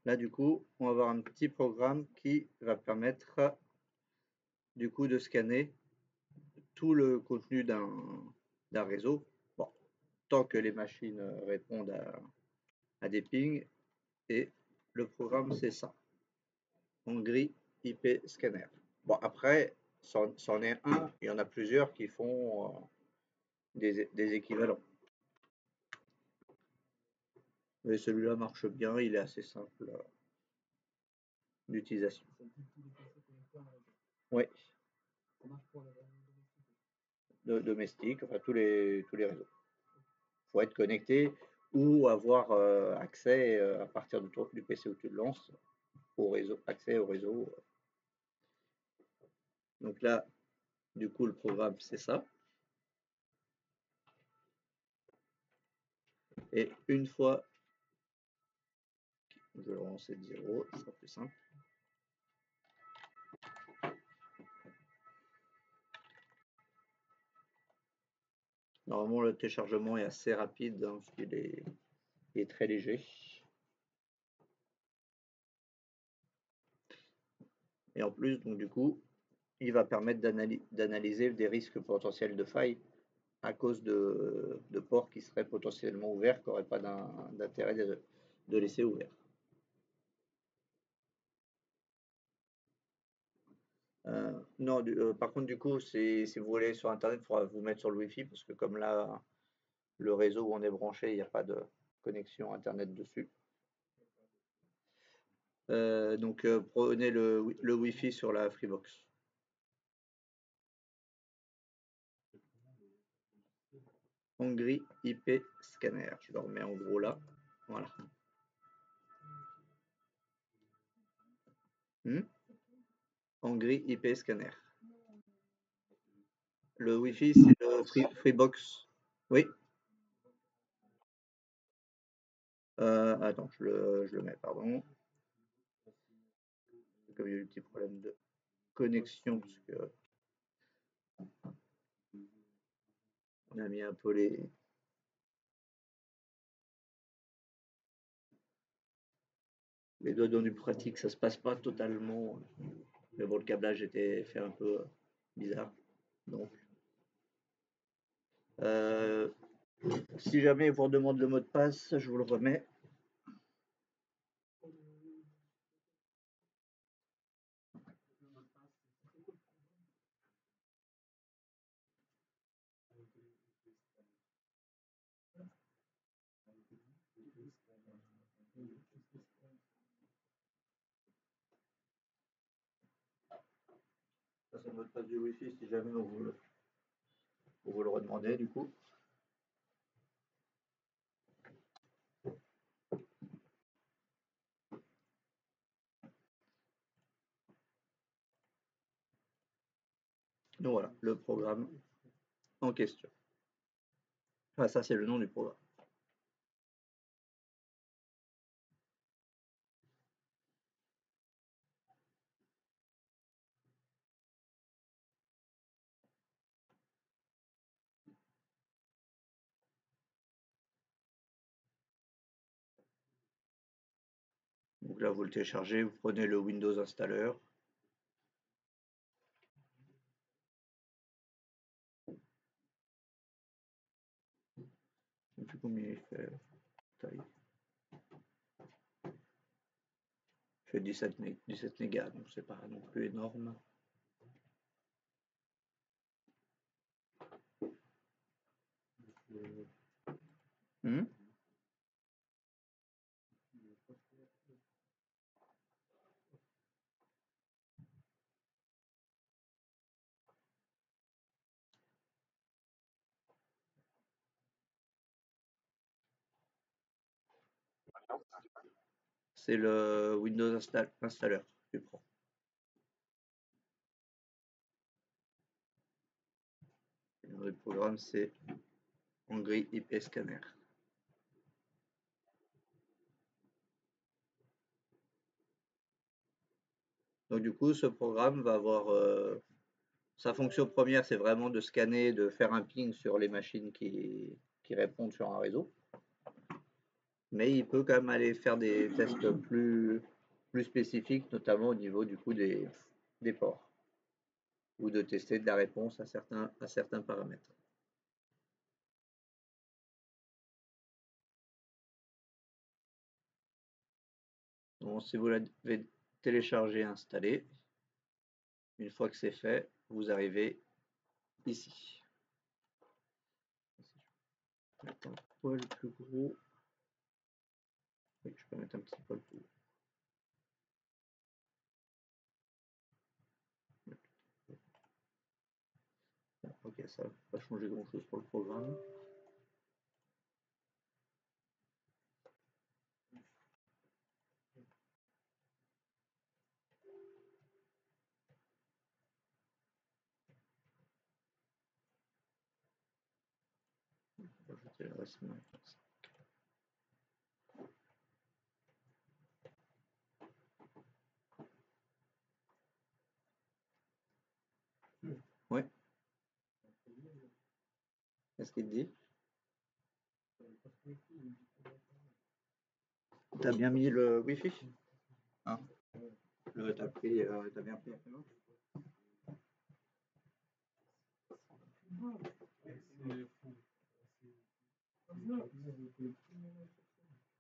Là, du coup, on va avoir un petit programme qui va permettre du coup de scanner tout le contenu d'un réseau. Bon, tant que les machines répondent à des pings. Et le programme, c'est ça. Hongrie IP Scanner. Bon, après, c'en est un, il y en a plusieurs qui font des équivalents. Mais celui-là marche bien, il est assez simple d'utilisation. Oui, domestique, enfin tous les réseaux. Il faut être connecté ou avoir accès à partir du PC où tu le lances au réseau, accès au réseau. Donc là, du coup, le programme, c'est ça. Et une fois, je vais le relancer de 0, ce sera plus simple. Normalement, le téléchargement est assez rapide, hein, parce qu'il est très léger. Et en plus, donc du coup, il va permettre d'analyser des risques potentiels de failles à cause de ports qui seraient potentiellement ouverts, qui n'auraient pas d'intérêt de laisser ouverts. Non, par contre, du coup, si vous voulez sur Internet, il faudra vous mettre sur le Wi-Fi, parce que comme là, le réseau où on est branché, il n'y a pas de connexion Internet dessus. Donc, prenez le Wi-Fi sur la Freebox. Hongrie IP Scanner. Je le remets en gros là. Voilà. Hongrie IP Scanner. Le Wi-Fi, c'est le Freebox. Oui. Attends, je le mets, pardon. Comme il y a eu un petit problème de connexion, parce que on a mis un peu les doigts dans du pratique, ça se passe pas totalement. Mais bon, le câblage était fait un peu bizarre. Donc, si jamais il vous redemande le mot de passe, je vous le remets. Ça, c'est le mot de passe du Wi-Fi si jamais on vous le redemandez du coup. Donc voilà, le programme en question. Enfin, ça, c'est le nom du programme. Donc là, vous le téléchargez, vous prenez le Windows installeur. Je ne sais plus combien il fait. Taille. Il fait 17 mégas, donc c'est pas non plus énorme. C'est le Windows installeur que tu prends. Le programme, c'est Hongrie IP Scanner. Donc du coup, ce programme va avoir sa fonction première, c'est vraiment de scanner, de faire un ping sur les machines qui répondent sur un réseau. mais il peut quand même aller faire des tests plus spécifiques, notamment au niveau du coup des ports, ou de tester de la réponse à certains paramètres. Bon, si vous l'avez téléchargé et installé, une fois que c'est fait, vous arrivez ici. Je vais mettre un poil plus gros. Oui, je peux mettre un petit poil plus gros. Ok, ça va pas changer grand chose pour le programme. Ajouter l'adresse mail. Ouais. Qu'est-ce qu'il te dit? T'as bien mis le Wi-Fi? Ah. T'as bien pris Apple?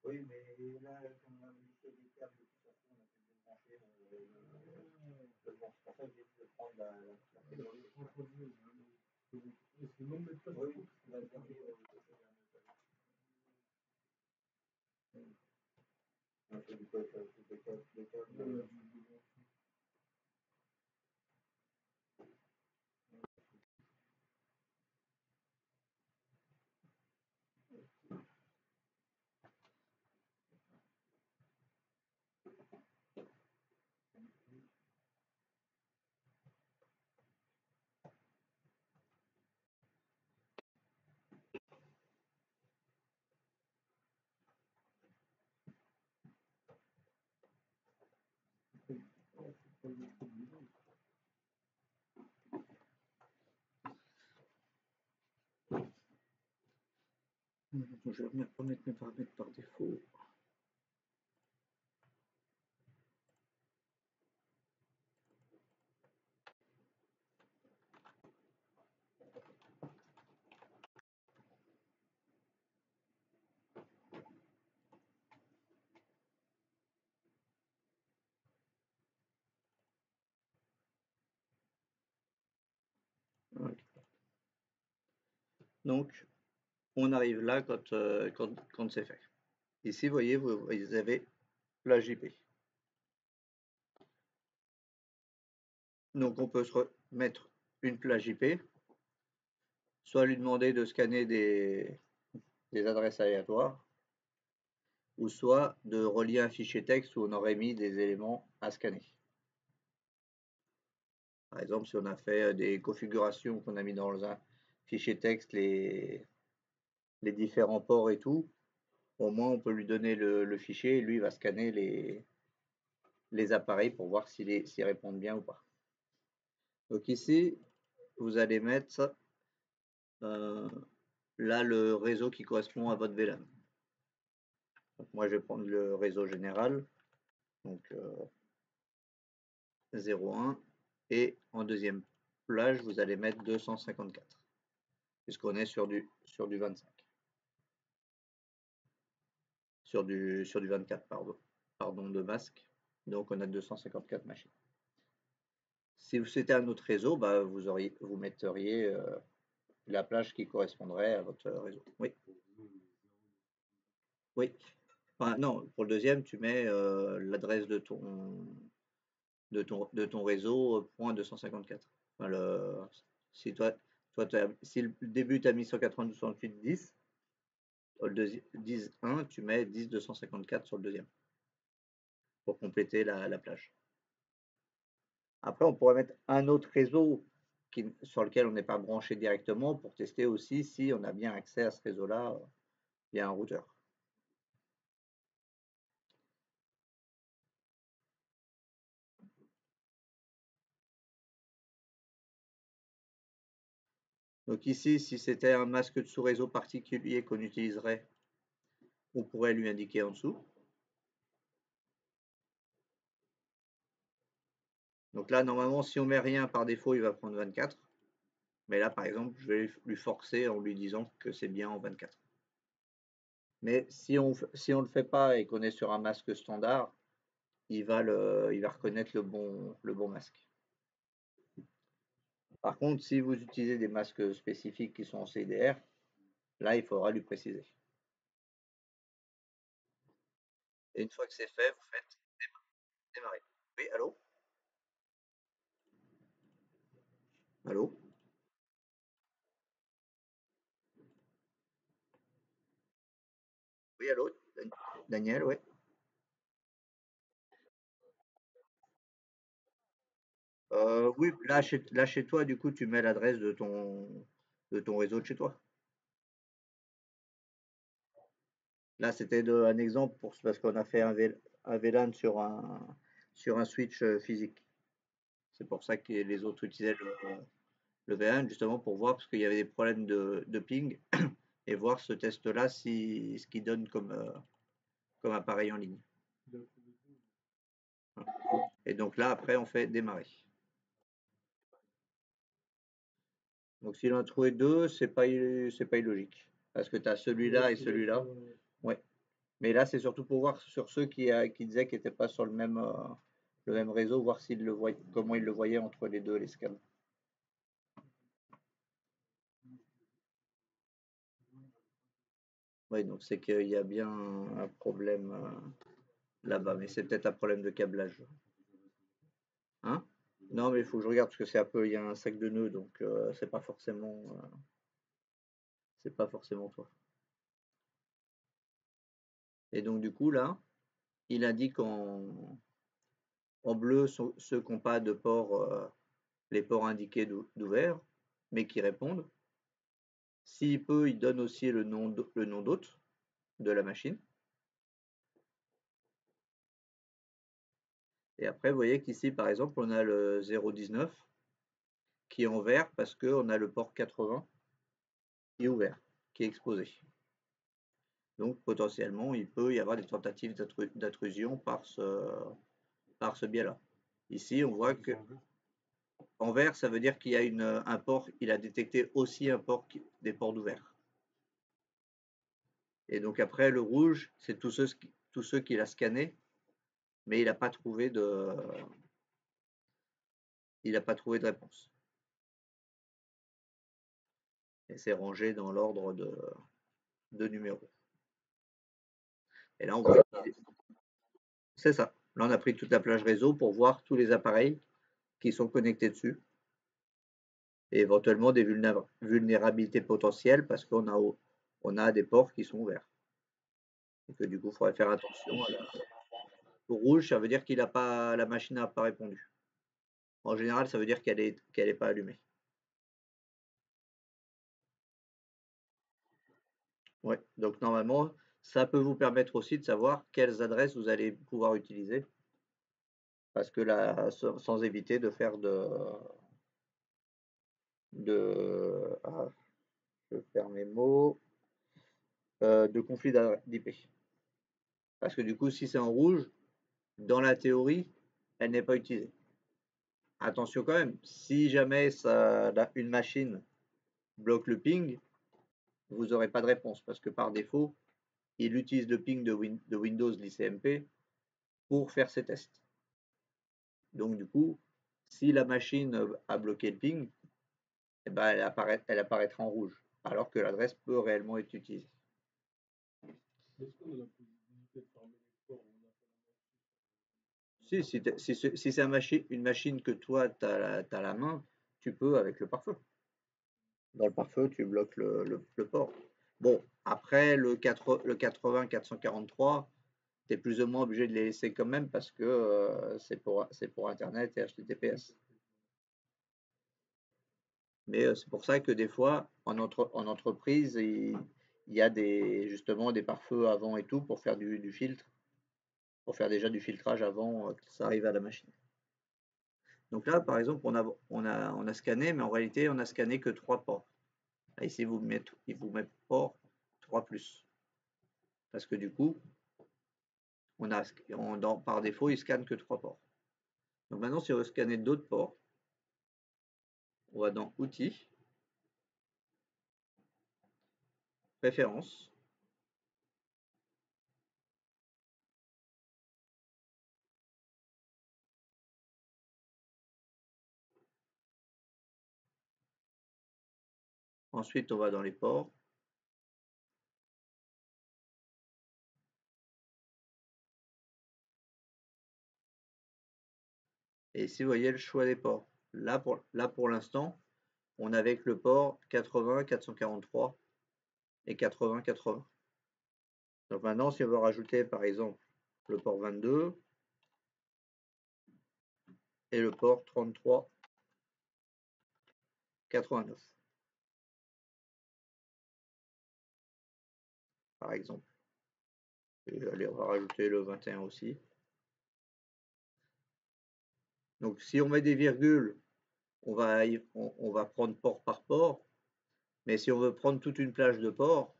Oui, mais là, quand on a mis des câbles, de toute façon, on a pu débrancher le bon. C'est pour ça que j'ai dit de prendre la théorie. Oui, la théorie, on fait du code, des câbles. Je vais remettre mes paramètres par défaut. Okay. Donc, on arrive là quand c'est fait. Ici, vous voyez, vous avez la JP. Donc, on peut se mettre une plage IP, soit lui demander de scanner des adresses aléatoires, ou soit de relier un fichier texte où on aurait mis des éléments à scanner. Par exemple, si on a fait des configurations qu'on a mis dans un fichier texte, les différents ports et tout, au moins on peut lui donner le fichier et lui va scanner les appareils pour voir s'ils répondent bien ou pas. Donc ici, vous allez mettre là le réseau qui correspond à votre VLAN. Donc moi je vais prendre le réseau général, donc 0,1, et en deuxième plage vous allez mettre 254, puisqu'on est sur du 25. Sur du 24, pardon, de masque. Donc on a 254 machines. Si c'était un autre réseau, bah, vous metteriez la plage qui correspondrait à votre réseau. Oui. Oui. Enfin, non, pour le deuxième, tu mets l'adresse de ton réseau .254. Enfin, si si le début tu as mis 192.168.10, le 10.1, tu mets 10.254 sur le deuxième pour compléter la plage. Après, on pourrait mettre un autre réseau sur lequel on n'est pas branché directement pour tester aussi si on a bien accès à ce réseau-là via un routeur. Donc ici, si c'était un masque de sous-réseau particulier qu'on utiliserait, on pourrait lui indiquer en dessous. Donc là, normalement, si on met rien par défaut, il va prendre 24. Mais là, par exemple, je vais lui forcer en lui disant que c'est bien en 24. Mais si on ne le fait pas et qu'on est sur un masque standard, il va reconnaître le bon masque. Par contre, si vous utilisez des masques spécifiques qui sont en CDR, là, il faudra lui préciser. Et une fois que c'est fait, vous faites démarrer. Oui, allô? Allô? Oui, allô? Daniel, oui. Oui, là, chez toi, du coup, tu mets l'adresse de ton réseau de chez toi. Là, c'était un exemple parce qu'on a fait un VLAN sur un switch physique. C'est pour ça que les autres utilisaient le VLAN, justement pour voir, parce qu'il y avait des problèmes de ping, et voir ce test-là, ce qu'il donne comme appareil en ligne. Et donc là, après, on fait démarrer. Donc s'il en a trouvé deux, c'est pas illogique. Parce que tu as celui-là et celui-là. Ouais. Mais là, c'est surtout pour voir sur ceux qui disaient qu'ils n'étaient pas sur le même réseau, voir comment ils le voyaient entre les deux, les scans. Oui, donc c'est qu'il y a bien un problème là-bas, mais c'est peut-être un problème de câblage. Hein? Non, mais il faut que je regarde parce que il y a un sac de nœuds, donc c'est pas forcément toi. Et donc du coup là, il indique en bleu ceux qui n'ont pas de port, les ports indiqués d'ouvert, mais qui répondent. S'il peut, il donne aussi le nom d'hôte de la machine. Et après, vous voyez qu'ici, par exemple, on a le 019 qui est en vert parce qu'on a le port 80 qui est ouvert, qui est exposé. Donc potentiellement, il peut y avoir des tentatives d'intrusion par ce biais-là. Ici, on voit que en vert, ça veut dire qu'il y a un port, il a détecté aussi un port, des ports ouverts. Et donc après, le rouge, c'est tous ceux qu'il a scannés, mais il n'a pas trouvé de réponse. Et c'est rangé dans l'ordre de numéros. Et là, on voit c'est ça. Là, on a pris toute la plage réseau pour voir tous les appareils qui sont connectés dessus et éventuellement des vulnérabilités potentielles parce qu'on a des ports qui sont ouverts. Et que du coup, il faudrait faire attention. Au rouge, ça veut dire la machine n'a pas répondu. En général, ça veut dire qu'elle est pas allumée. Ouais. Donc normalement, ça peut vous permettre aussi de savoir quelles adresses vous allez pouvoir utiliser. Parce que là, sans éviter de faire je perds mes mots, de conflit d'IP. Parce que du coup, si c'est en rouge, dans la théorie, elle n'est pas utilisée. Attention quand même, si jamais une machine bloque le ping, vous n'aurez pas de réponse parce que par défaut, il utilise le ping de Windows l'ICMP pour faire ses tests. Donc du coup, si la machine a bloqué le ping, eh ben, elle apparaîtra en rouge, alors que l'adresse peut réellement être utilisée. Si c'est une machine que toi, tu as la main, tu peux avec le pare-feu. Dans le pare-feu, tu bloques le port. Bon, après, le 80-443, tu es plus ou moins obligé de les laisser quand même parce que c'est pour Internet et HTTPS. Mais c'est pour ça que des fois, en entreprise, il y a justement des pare-feux avant et tout pour faire du filtre, pour faire déjà du filtrage avant que ça arrive à la machine. Donc là, par exemple, on a scanné, mais en réalité, on a scanné que 3 ports. Là, ici, il vous met port 3+. Parce que du coup, par défaut, il scanne que 3 ports. Donc maintenant, si on veut scanner d'autres ports, on va dans Outils, Préférences, ensuite on va dans les ports, et ici vous voyez le choix des ports. Là pour l'instant, on a avec le port 80, 443 et 80, 80. Donc maintenant, si on veut rajouter par exemple le port 22 et le port 33, 89, par exemple. Et allez, on va rajouter le 21 aussi. Donc si on met des virgules, on va prendre port par port. Mais si on veut prendre toute une plage de ports,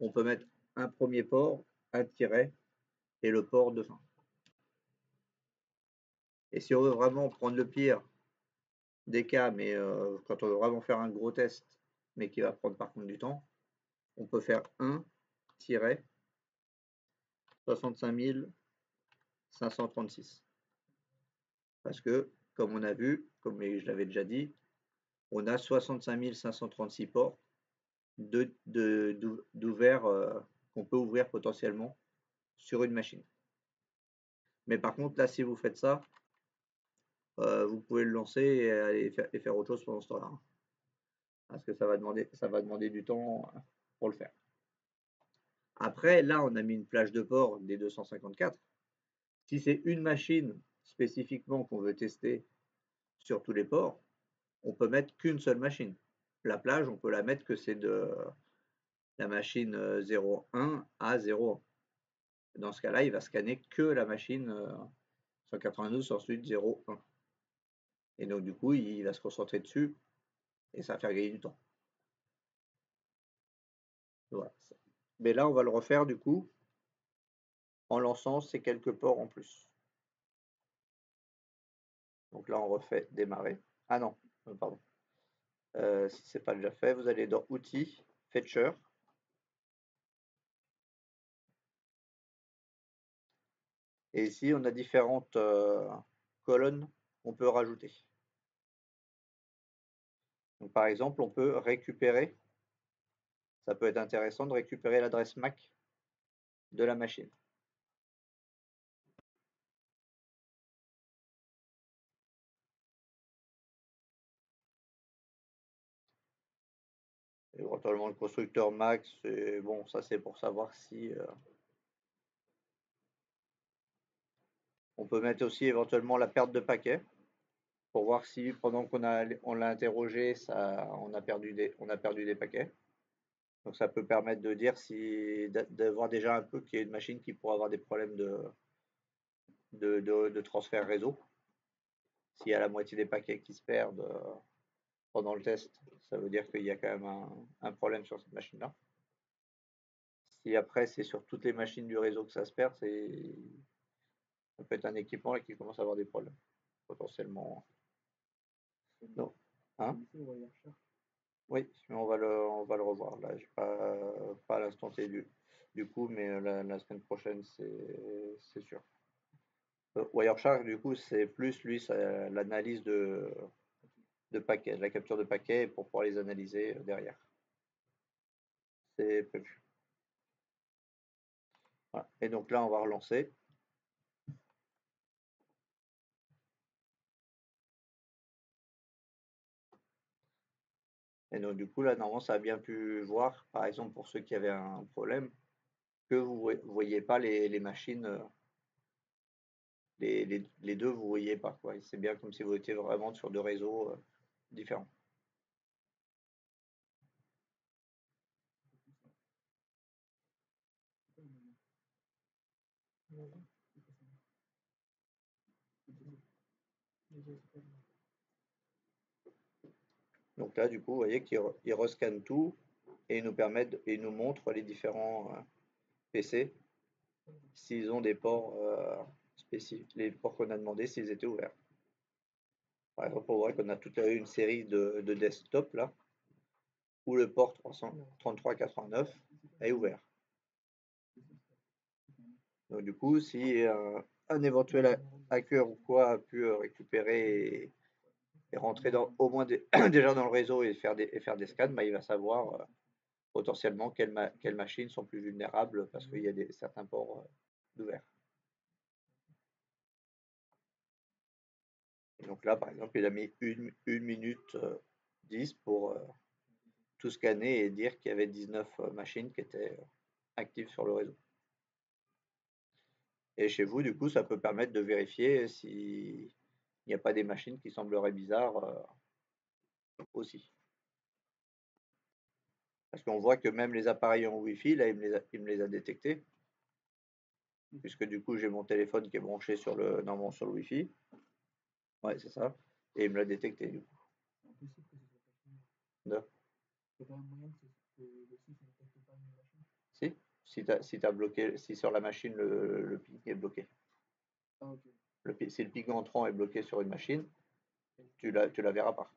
on peut mettre un premier port, un tiret et le port de fin. Et si on veut vraiment prendre le pire des cas, mais quand on veut vraiment faire un gros test, mais qui va prendre par contre du temps, on peut faire 1-65 536. Parce que, comme on a vu, comme je l'avais déjà dit, on a 65 536 ports d'ouverts qu'on peut ouvrir potentiellement sur une machine. Mais par contre, là, si vous faites ça, vous pouvez le lancer et faire autre chose pendant ce temps-là. Parce que ça va demander du temps pour le faire. Après, là, on a mis une plage de port des 254. Si c'est une machine spécifiquement qu'on veut tester sur tous les ports, on peut mettre qu'une seule machine. La plage, on peut la mettre que c'est de la machine 01 à 01. Dans ce cas-là, il va scanner que la machine 192, ensuite 01. Et donc, du coup, il va se concentrer dessus et ça va faire gagner du temps. Voilà. Mais là, on va le refaire du coup en lançant ces quelques ports en plus. Donc là, on refait démarrer. Ah non, pardon. Si ce n'est pas déjà fait, vous allez dans Outils, Fetcher. Et ici, on a différentes colonnes qu'on peut rajouter. Donc, par exemple, on peut récupérer, ça peut être intéressant de récupérer l'adresse MAC de la machine. Éventuellement, le constructeur MAC, c'est bon, ça c'est pour savoir si on peut mettre aussi éventuellement la perte de paquets pour voir si pendant qu'on l'a interrogé, on a perdu des paquets. Donc ça peut permettre de dire de voir déjà un peu qu'il y a une machine qui pourrait avoir des problèmes de transfert réseau. S'il y a la moitié des paquets qui se perdent pendant le test, ça veut dire qu'il y a quand même un problème sur cette machine-là. Si après c'est sur toutes les machines du réseau que ça se perd, ça peut être un équipement qui commence à avoir des problèmes potentiellement. Non. Hein? Oui, mais on va le revoir. Là, j'ai pas à l'instant T du coup, mais la semaine prochaine, c'est sûr. Wireshark, du coup, c'est plus lui, l'analyse de paquets, la capture de paquets pour pouvoir les analyser derrière. C'est prévu. Voilà. Et donc là, on va relancer. Et donc du coup, là, normalement, ça a bien pu voir, par exemple, pour ceux qui avaient un problème, que vous ne voyez pas les machines, les deux, vous ne voyez pas. C'est bien comme si vous étiez vraiment sur deux réseaux différents. Donc là, du coup, vous voyez qu'il rescanne tout et il nous montre les différents PC s'ils ont des ports spécifiques, les ports qu'on a demandé s'ils étaient ouverts. Par exemple, on voit qu'on a toute une série de desktop là, où le port 3389 est ouvert. Donc du coup, si un éventuel hacker ou quoi a pu récupérer et rentrer au moins déjà dans le réseau et faire des scans, bah, il va savoir potentiellement quelles machines sont plus vulnérables parce qu'il y a certains ports ouverts. Donc là, par exemple, il a mis une minute 10 pour tout scanner et dire qu'il y avait 19 machines qui étaient actives sur le réseau. Et chez vous, du coup, ça peut permettre de vérifier s'il n'y a pas des machines qui sembleraient bizarres aussi. Parce qu'on voit que même les appareils en Wi-Fi, là, il me les a détectés. Puisque du coup, j'ai mon téléphone qui est branché sur le Wi-Fi. Ouais, c'est ça. Et il me l'a détecté, du coup. Non. Si t'as bloqué, si sur la machine le ping est bloqué. Si le ping entrant est bloqué sur une machine, tu la verras pas.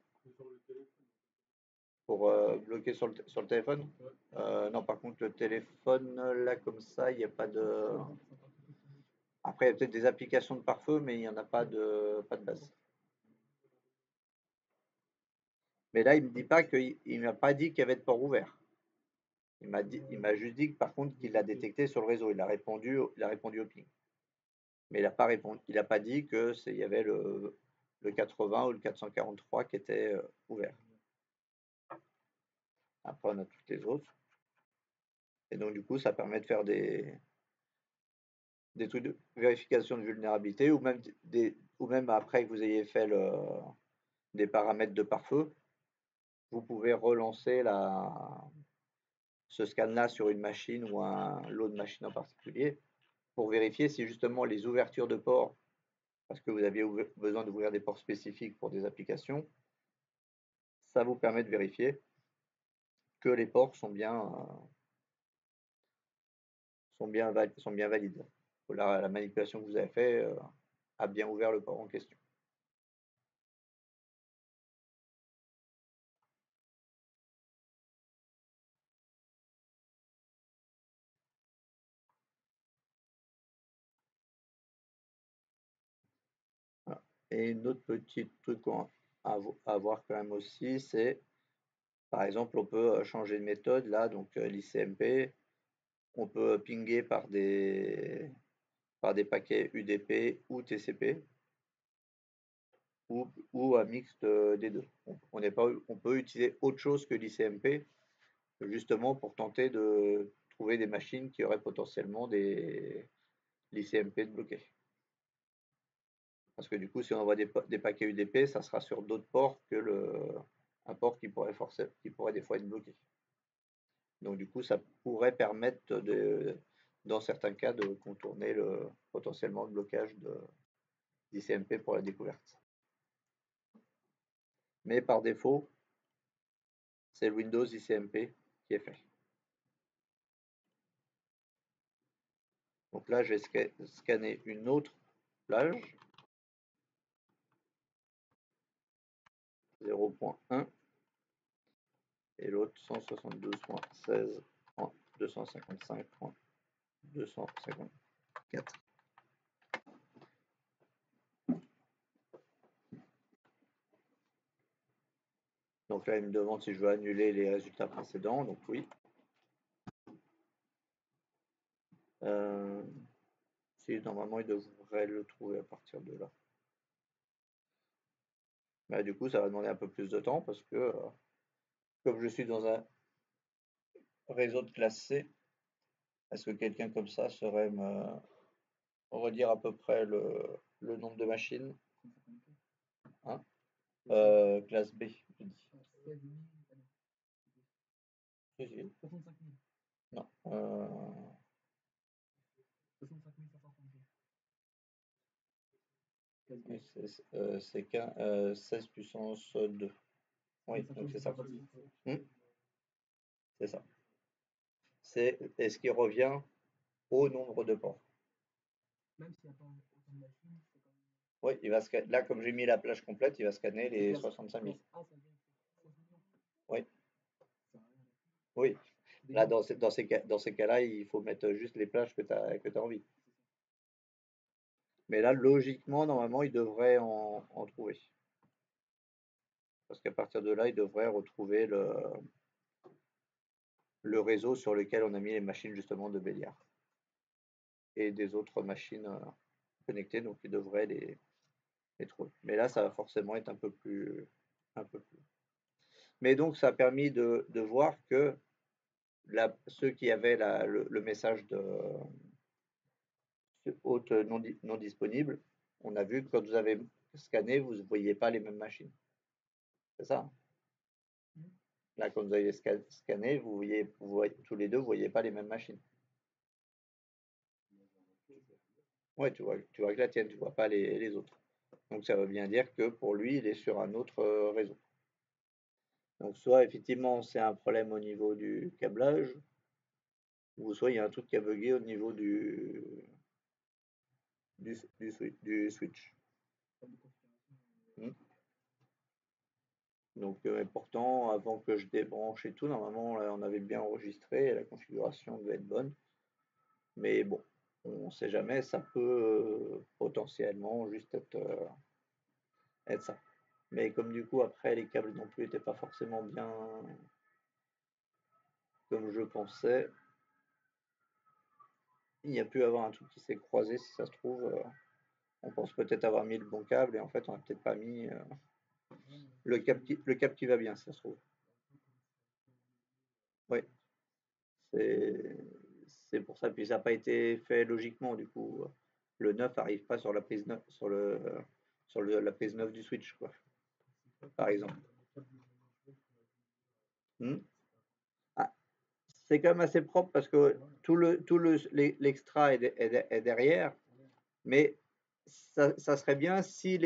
Pour bloquer sur le téléphone? Non, par contre, le téléphone, là, comme ça, il n'y a pas de. Après, il y a peut-être des applications de pare-feu, mais il n'y en a pas de base. Mais là, il me dit pas il m'a pas dit qu'il y avait de port ouvert. Il m'a juste dit que par contre qu'il l'a détecté sur le réseau. Il a répondu au ping. Mais il n'a pas dit que il y avait le 80 ou le 443 qui était ouvert. Après, on a toutes les autres. Et donc, du coup, ça permet de faire des trucs de vérification de vulnérabilité ou même après que vous ayez fait des paramètres de pare-feu, vous pouvez relancer ce scan-là sur une machine ou un lot de machines en particulier pour vérifier si justement les ouvertures de ports, parce que vous aviez besoin d'ouvrir des ports spécifiques pour des applications, ça vous permet de vérifier que les ports sont bien valides. La manipulation que vous avez faite a bien ouvert le port en question. Voilà. Et une autre petite truc à voir quand même aussi, c'est par exemple, on peut changer de méthode là, donc l'ICMP, on peut pinguer par des paquets UDP ou TCP ou un mixte des deux. On peut utiliser autre chose que l'ICMP justement pour tenter de trouver des machines qui auraient potentiellement l'ICMP de bloqué. Parce que du coup, si on envoie des paquets UDP, ça sera sur d'autres ports que un port qui pourrait des fois être bloqué. Donc du coup, ça pourrait permettre dans certains cas de contourner potentiellement le blocage d'ICMP pour la découverte. Mais par défaut, c'est le Windows ICMP qui est fait. Donc là, je vais scanner une autre plage, 0.1, et l'autre 172.16.255.254. Donc là, il me demande si je veux annuler les résultats précédents. Donc oui. Si normalement, il devrait le trouver à partir de là. Bah, du coup, ça va demander un peu plus de temps parce que comme je suis dans un réseau de classe C, est-ce que quelqu'un comme ça saurait me redire à peu près le nombre de machines, hein? Classe B, je dis. Non. C'est 16 puissance 2. Oui, donc c'est ça. C'est ça. Et ce qui revient au nombre de ports. Même s'il n'y a pas autant de machines, c'est quand même. Oui, il va là, comme j'ai mis la plage complète, il va scanner les 65 000. Ah, ça vient. Oui. Ça a rien. Oui. Là, dans ces cas-là, il faut mettre juste les plages que tu as envie. Mais là, logiquement, normalement, il devrait en trouver. Parce qu'à partir de là, il devrait retrouver le réseau sur lequel on a mis les machines justement de Béliard. Et des autres machines connectées, donc il devrait les trouver. Mais là, ça va forcément être un peu plus. Mais donc, ça a permis de voir que ceux qui avaient le message de hôte non disponible, on a vu que quand vous avez scanné, vous ne voyez pas les mêmes machines. C'est ça? Là, quand vous avez scanné, vous voyez tous les deux, vous ne voyez pas les mêmes machines. Ouais, tu vois que la tienne, tu ne vois pas les autres. Donc ça veut bien dire que pour lui, il est sur un autre réseau. Donc soit effectivement c'est un problème au niveau du câblage, ou soit il y a un truc qui a bugué au niveau du switch. Hmm. Donc pourtant, avant que je débranche et tout, normalement là, on avait bien enregistré, la configuration devait être bonne. Mais bon, on ne sait jamais, ça peut potentiellement juste être ça. Mais comme du coup après les câbles non plus n'étaient pas forcément bien comme je pensais, il y a pu avoir un truc qui s'est croisé si ça se trouve. On pense peut-être avoir mis le bon câble et en fait on n'a peut-être pas mis le cap qui va bien si ça se trouve. Oui, c'est pour ça, puis ça n'a pas été fait logiquement du coup. Le 9 n'arrive pas sur la prise 9, la prise 9 du switch, quoi, par exemple. Hmm. Ah, c'est quand même assez propre parce que tout l'extra est derrière, mais ça serait bien si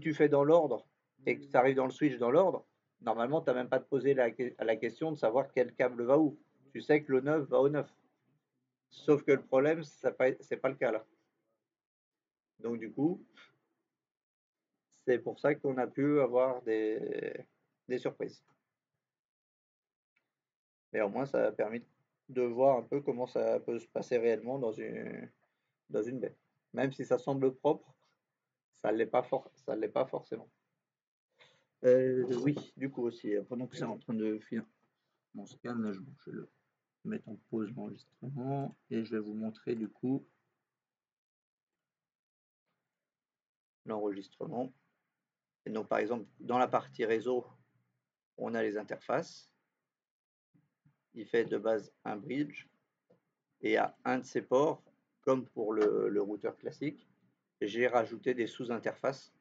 tu fais dans l'ordre et que ça arrive dans le switch dans l'ordre, normalement tu n'as même pas de poser la question de savoir quel câble va où. Tu sais que le 9 va au 9. Sauf que le problème, c'est pas le cas là. Donc du coup, c'est pour ça qu'on a pu avoir des surprises. Mais au moins, ça a permis de voir un peu comment ça peut se passer réellement dans une baie. Même si ça semble propre, ça l'est pas forcément. Oui, du coup aussi, pendant que c'est en train de finir mon scan, là, je vais le mettre en pause l'enregistrement et je vais vous montrer du coup l'enregistrement. Et donc par exemple, dans la partie réseau, on a les interfaces. Il fait de base un bridge et à un de ces ports, comme pour le routeur classique, j'ai rajouté des sous-interfaces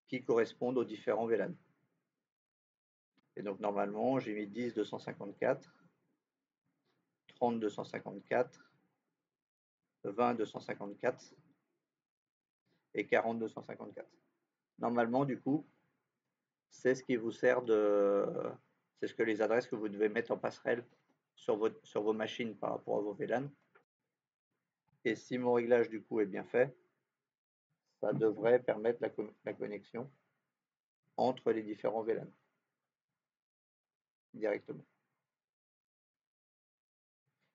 qui correspondent aux différents VLAN. Et donc normalement, j'ai mis 10 254, 30 254, 20 254 et 40 254. Normalement, du coup, c'est ce qui vous sert c'est ce que les adresses que vous devez mettre en passerelle sur vos machines par rapport à vos VLAN. Et si mon réglage du coup est bien fait, ça devrait permettre la connexion entre les différents VLAN directement.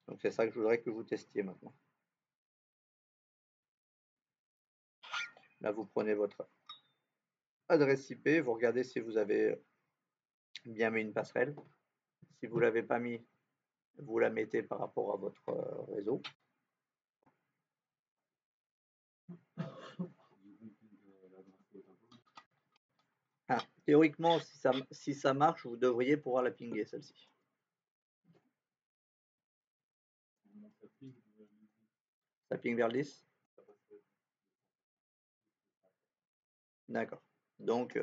Donc c'est ça que je voudrais que vous testiez maintenant. Là, vous prenez votre adresse IP, vous regardez si vous avez bien mis une passerelle. Si vous ne l'avez pas mis, vous la mettez par rapport à votre réseau. Ah, théoriquement, si ça marche, vous devriez pouvoir la pinguer, celle-ci. Ça ping vers le 10? D'accord. Donc,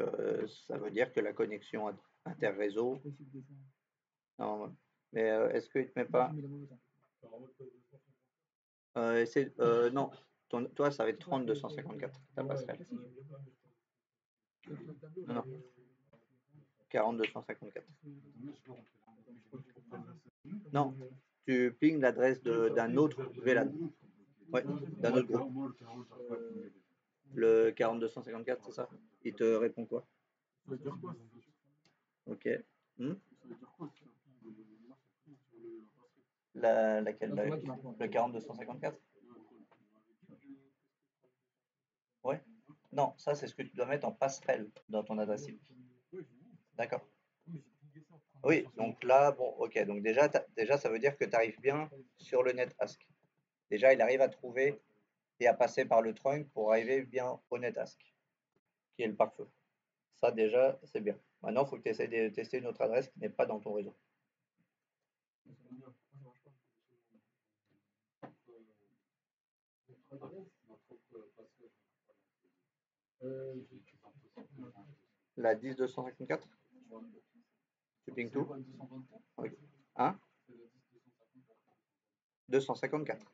ça veut dire que la connexion interréseau. Non, mais est-ce qu'il ne te met pas. Non, toi, ça va être 30 254, ta passerelle. Non, non. 40 254. Non, tu pings l'adresse d'un autre VLAN. Ouais, d'un autre groupe. Le 40254, c'est ça? Il te répond quoi? Ça veut dire quoi? Ok. Hmm? Ça veut dire quoi? Laquelle? Le 40254? Ouais. Non, ça c'est ce que tu dois mettre en passerelle dans ton adresse IP. D'accord. Oui, donc là, bon, ok. Donc déjà, ça veut dire que tu arrives bien sur le NetAsk. Déjà, il arrive à trouver et à passer par le trunk pour arriver bien au NetAsk, qui est le pare-feu. Ça, déjà, c'est bien. Maintenant, il faut que tu essaies de tester une autre adresse qui n'est pas dans ton réseau. La 10254? Tu pings tout? Oui. Hein? 254.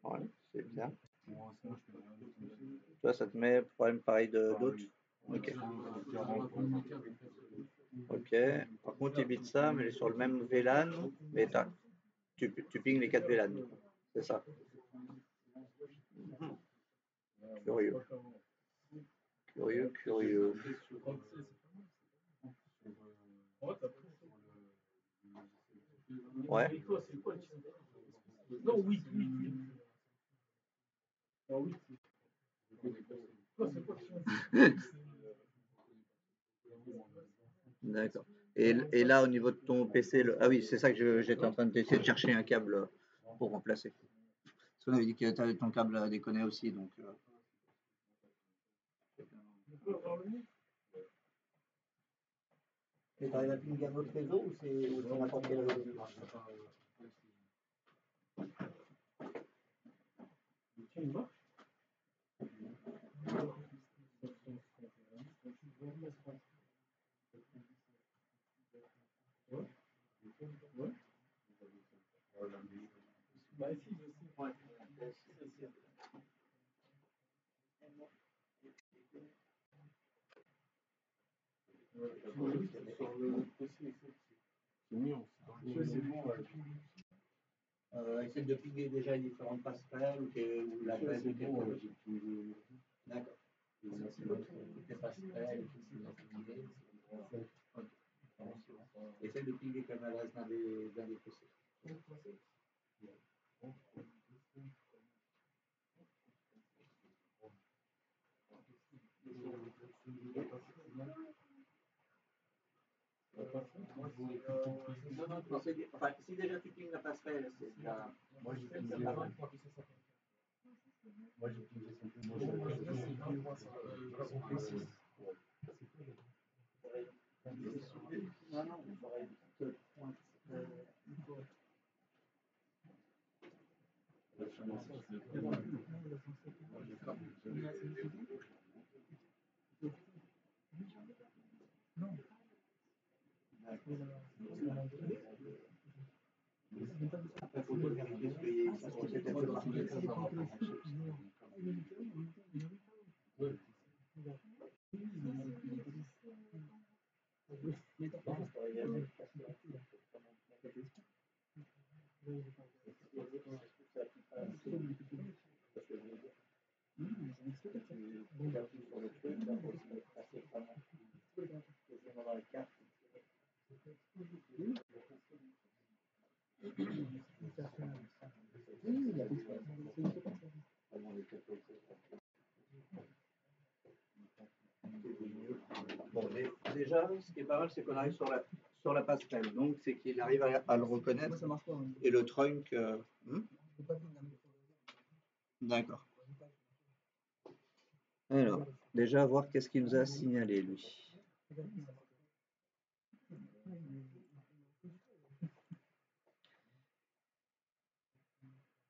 Ouais, c'est bien. Toi, ça te met problème pareil d'autres? Ok. Ok. Par contre, évite ça, mais sur le même VLAN, mais tu pings les 4 VLAN. C'est ça. Curieux. Curieux. Ouais. Non, oui. D'accord. Et là, au niveau de ton PC, ah oui, c'est ça que j'étais en train d'essayer de chercher un câble pour remplacer. Parce qu'on avait dit que ton câble a déconné aussi, donc. Et t'arrives à pinguer un autre réseau ou c'est n'importe quel réseau qui marche? Essaye de pinguer déjà les différentes passerelles ou l'adresse de quelqu'un. D'accord. Toutes les passerelles, essaye de pinguer comme l'adresse d'un des PC. Non, enfin, si déjà tu pingues la passerelle, c'est déjà. Moi j'ai pingé Non, non, il faudrait après, faut vérifier ce qu'il y a. C'était peu marqué. Bon, déjà, ce qui est pas mal, c'est qu'on arrive sur la passerelle. Donc, c'est qu'il arrive à le reconnaître. Et le trunk. D'accord. Alors, déjà, voir qu'est-ce qu'il nous a signalé, lui.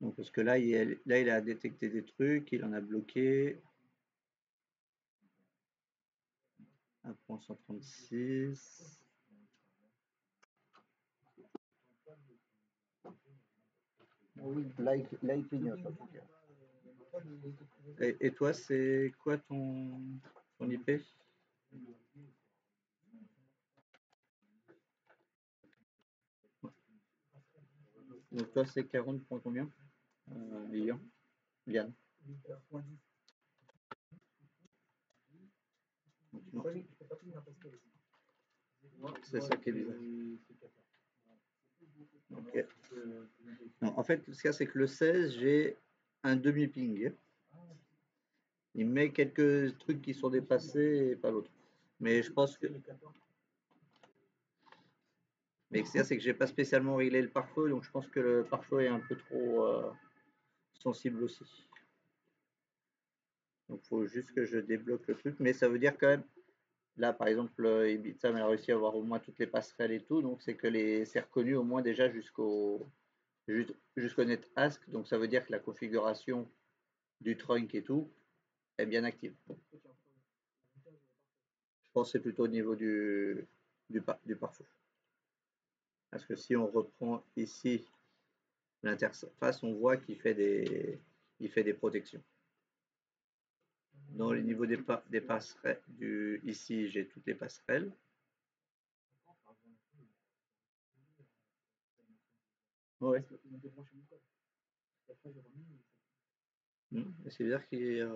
Donc, parce que là, il a détecté des trucs, il en a bloqué. 1.136. Là, il clignote. Et toi, c'est quoi ton IP? Donc toi c'est 40 pour combien Lilian Liane. C'est ça qui est bizarre. Okay. Non, en fait, ce qu'il y a, c'est que le 16, j'ai un demi-ping. Il met quelques trucs qui sont dépassés et pas l'autre. Mais je pense que. Mais ce qu'il y a, c'est que j'ai pas spécialement réglé le pare-feu, donc je pense que le pare-feu est un peu trop sensible aussi. Donc il faut juste que je débloque le truc, mais ça veut dire quand même. Là, par exemple, Ibiza a réussi à avoir au moins toutes les passerelles et tout, donc c'est que c'est reconnu au moins déjà jusqu'au NetAsk, donc ça veut dire que la configuration du trunk et tout est bien active. Je pense que c'est plutôt au niveau du pare-feu. Parce que si on reprend ici l'interface, on voit qu'il fait des protections. Dans le niveau des passerelles, ici j'ai toutes les passerelles. Ouais. C'est bizarre qu'il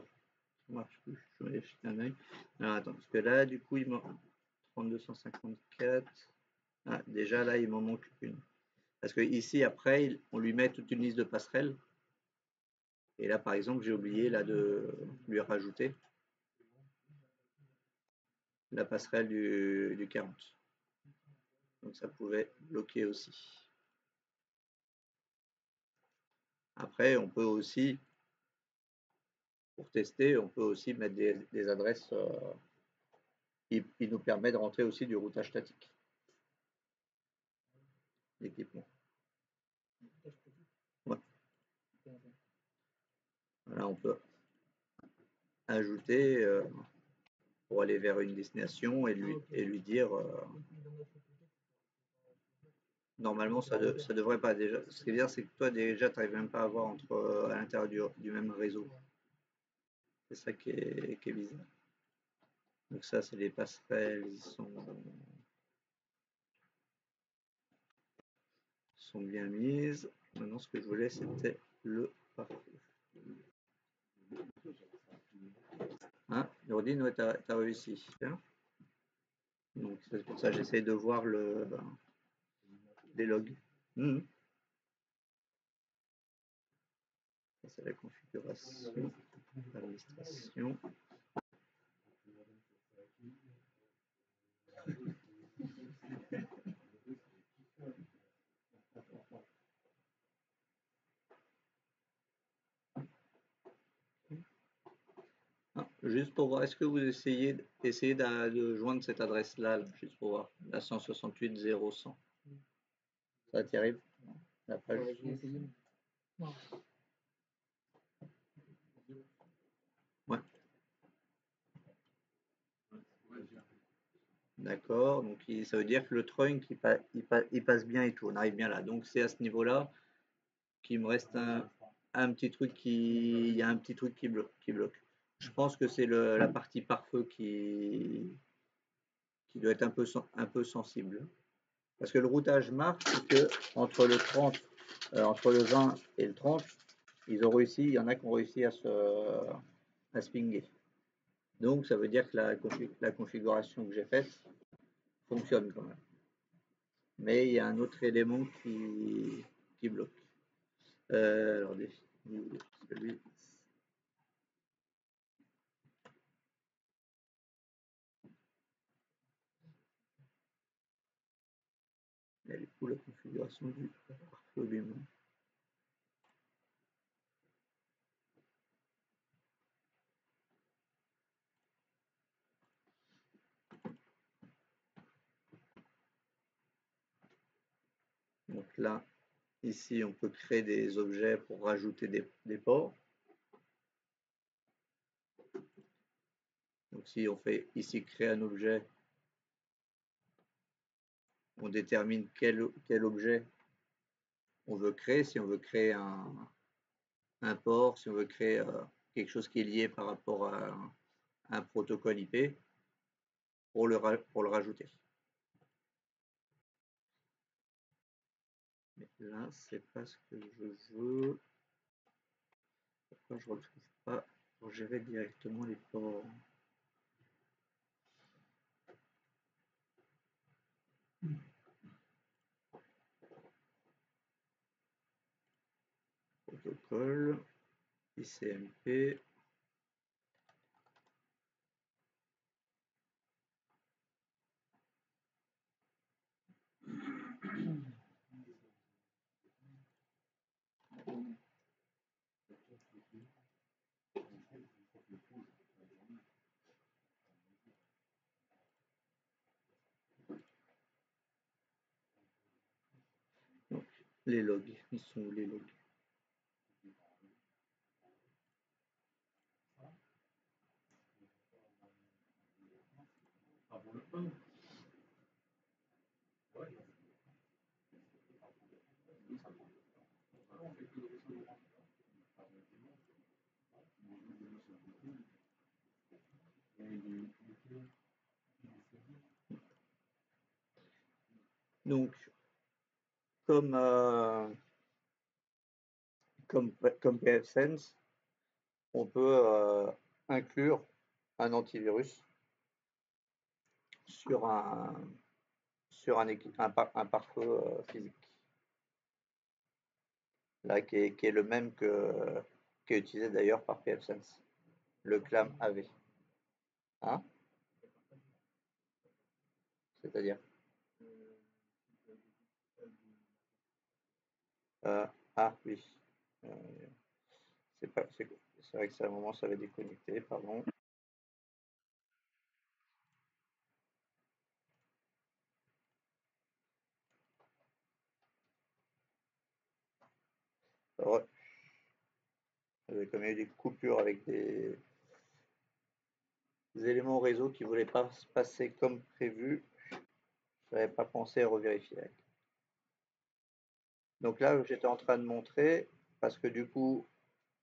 marche plus. Je vais jeter un œil. Alors attends, parce que là, du coup, il m'en 3254. Ah, déjà là, il m'en manque une. Parce que ici, après, on lui met toute une liste de passerelles. Et là, par exemple, j'ai oublié là de lui rajouter la passerelle du 40. Donc ça pouvait bloquer aussi. Après, on peut aussi, pour tester, on peut aussi mettre des adresses qui nous permet de rentrer aussi du routage statique d'équipement. Ouais. Voilà, on peut ajouter pour aller vers une destination et lui dire normalement ça devrait pas déjà. Ce qui est bien, c'est que toi déjà tu n'arrives même pas à avoir à l'intérieur du même réseau. C'est ça qui est bizarre. Donc ça c'est les passerelles, ils sont bien mises. Maintenant ce que je voulais c'était le pare-feu. Hein, Nordine, ouais, t'as réussi. Hein, donc c'est pour ça que j'essaie de voir les logs. Ça c'est la configuration, l'administration. Ah, juste pour voir, est-ce que vous essayez de joindre cette adresse-là, juste pour voir, la 168.0.100. Ça t'y arrive? La page. Ouais. D'accord, donc ça veut dire que le trunk il passe bien et tout, on arrive bien là. Donc c'est à ce niveau-là qu'il me reste un petit truc il y a un petit truc qui bloque. Je pense que c'est la partie pare-feu qui doit être un peu sensible. Parce que le routage marche, que entre le 30, entre le 20 et le 30, il y en a qui ont réussi à se pinguer. Donc ça veut dire que la configuration que j'ai faite fonctionne quand même. Mais il y a un autre élément qui bloque. Alors celui. Elle est où la configuration du pare-feu lui-même? Donc là, ici, on peut créer des objets pour rajouter des ports. Donc si on fait ici créer un objet, on détermine quel objet on veut créer. Si on veut créer un port, si on veut créer quelque chose qui est lié par rapport à un protocole IP, pour le rajouter. Mais Là, c'est pas ce que je veux. Pourquoi je retrouve pas pour gérer directement les ports? Protocole, ICMP. Donc, les logs, ils sont où les logs? Donc, comme pfSense, on peut inclure un antivirus sur un pare-feu physique. Là, qui est le même qui est utilisé d'ailleurs par pfSense, le CLAM AV. Hein? C'est-à-dire oui. C'est vrai que c'est à un moment ça avait déconnecté, pardon. Ouais. Il y avait quand même eu des coupures avec des éléments réseau qui ne voulaient pas se passer comme prévu. Je n'avais pas pensé à revérifier. Donc là, j'étais en train de montrer, parce que du coup,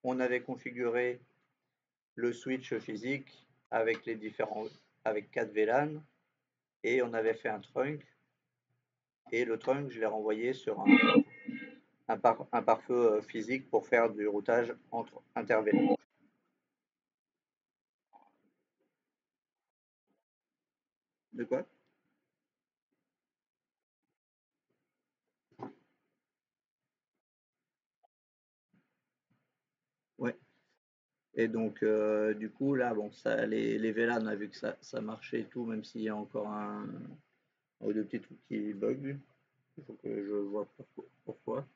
on avait configuré le switch physique avec les différents, avec 4 VLAN, et on avait fait un trunk, et le trunk, je l'ai renvoyé sur un pare-feu physique pour faire du routage entre inter-VLAN. De quoi? Ouais. Et donc, du coup, là, bon, ça, les VLAN, on a vu que ça marchait et tout, même s'il y a encore un ou deux petits trucs qui bug. Il faut que je vois pourquoi.